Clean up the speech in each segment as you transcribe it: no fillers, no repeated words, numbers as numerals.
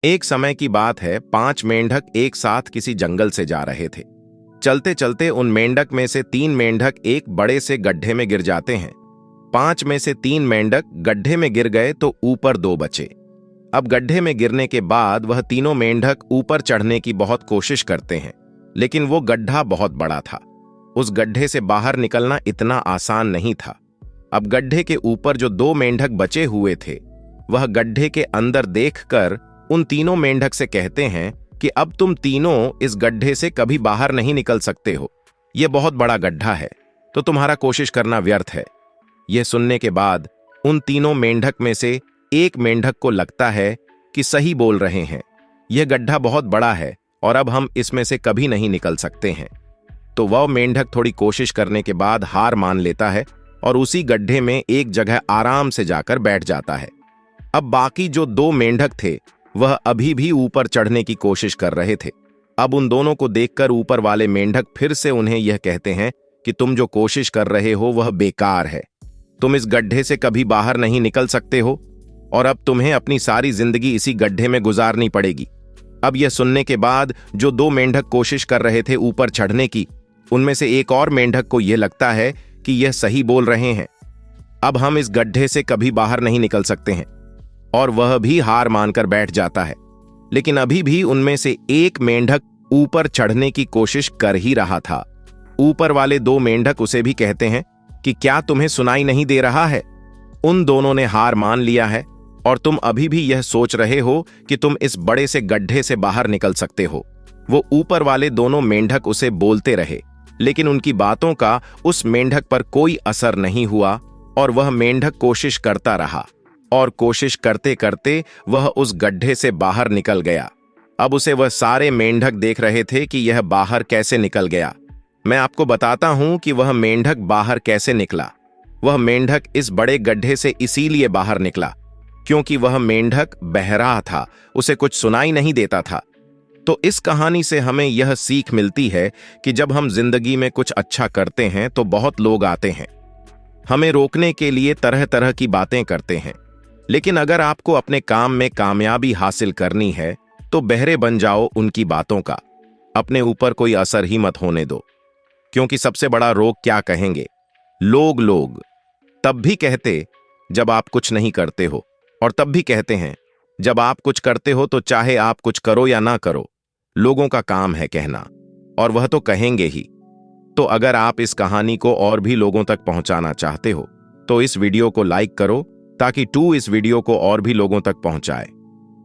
एक समय की बात है, 5 मेंढक एक साथ किसी जंगल से जा रहे थे। चलते चलते उन मेंढक में से 3 मेंढक एक बड़े से गड्ढे में गिर जाते हैं। 5 में से 3 मेंढक गड्ढे में गिर गए तो ऊपर 2 बचे। अब गड्ढे में गिरने के बाद वह तीनों मेंढक ऊपर चढ़ने की बहुत कोशिश करते हैं, लेकिन वो गड्ढा बहुत बड़ा था। उस गड्ढे से बाहर निकलना इतना आसान नहीं था। अब गड्ढे के ऊपर जो 2 मेंढक बचे हुए थे, वह गड्ढे के अंदर देखकर उन तीनों मेंढक से कहते हैं कि अब तुम तीनों इस गड्ढे से कभी बाहर नहीं निकल सकते हो। यह बहुत बड़ा गड्ढा है, तो तुम्हारा कोशिश करना व्यर्थ है। यह सुनने के बाद उन तीनों मेंढक में से एक मेंढक को लगता है कि सही बोल रहे हैं, यह गड्ढा बहुत बड़ा है और अब हम इसमें से कभी नहीं निकल सकते हैं। तो वह मेंढक थोड़ी कोशिश करने के बाद हार मान लेता है और उसी गड्ढे में एक जगह आराम से जाकर बैठ जाता है। अब बाकी जो 2 मेंढक थे, वह अभी भी ऊपर चढ़ने की कोशिश कर रहे थे। अब उन दोनों को देखकर ऊपर वाले मेंढक फिर से उन्हें यह कहते हैं कि तुम जो कोशिश कर रहे हो वह बेकार है। तुम इस गड्ढे से कभी बाहर नहीं निकल सकते हो और अब तुम्हें अपनी सारी जिंदगी इसी गड्ढे में गुजारनी पड़ेगी। अब यह सुनने के बाद जो 2 मेंढक कोशिश कर रहे थे ऊपर चढ़ने की, उनमें से एक और मेंढक को यह लगता है कि यह सही बोल रहे हैं, अब हम इस गड्ढे से कभी बाहर नहीं निकल सकते हैं, और वह भी हार मानकर बैठ जाता है। लेकिन अभी भी उनमें से एक मेंढक ऊपर चढ़ने की कोशिश कर ही रहा था। ऊपर वाले 2 मेंढक उसे भी कहते हैं कि क्या तुम्हें सुनाई नहीं दे रहा है? उन दोनों ने हार मान लिया है और तुम अभी भी यह सोच रहे हो कि तुम इस बड़े से गड्ढे से बाहर निकल सकते हो। वो ऊपर वाले दोनों मेंढक उसे बोलते रहे, लेकिन उनकी बातों का उस मेंढक पर कोई असर नहीं हुआ और वह मेंढक कोशिश करता रहा और कोशिश करते करते वह उस गड्ढे से बाहर निकल गया। अब उसे वह सारे मेंढक देख रहे थे कि यह बाहर कैसे निकल गया। मैं आपको बताता हूं कि वह मेंढक बाहर कैसे निकला। वह मेंढक इस बड़े गड्ढे से इसीलिए बाहर निकला क्योंकि वह मेंढक बहरा था, उसे कुछ सुनाई नहीं देता था। तो इस कहानी से हमें यह सीख मिलती है कि जब हम जिंदगी में कुछ अच्छा करते हैं तो बहुत लोग आते हैं, हमें रोकने के लिए तरह तरह की बातें करते हैं। लेकिन अगर आपको अपने काम में कामयाबी हासिल करनी है तो बहरे बन जाओ उनकी बातों का। अपने ऊपर कोई असर ही मत होने दो, क्योंकि सबसे बड़ा रोग क्या कहेंगे लोग तब भी कहते जब आप कुछ नहीं करते हो, और तब भी कहते हैं जब आप कुछ करते हो। तो चाहे आप कुछ करो या ना करो, लोगों का काम है कहना, और वह तो कहेंगे ही। तो अगर आप इस कहानी को और भी लोगों तक पहुंचाना चाहते हो तो इस वीडियो को लाइक करो ताकि इस वीडियो को और भी लोगों तक पहुंचाए।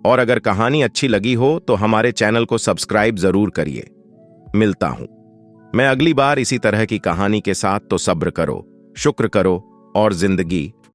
और अगर कहानी अच्छी लगी हो तो हमारे चैनल को सब्सक्राइब जरूर करिए। मिलता हूं मैं अगली बार इसी तरह की कहानी के साथ। तो सब्र करो, शुक्र करो और जिंदगी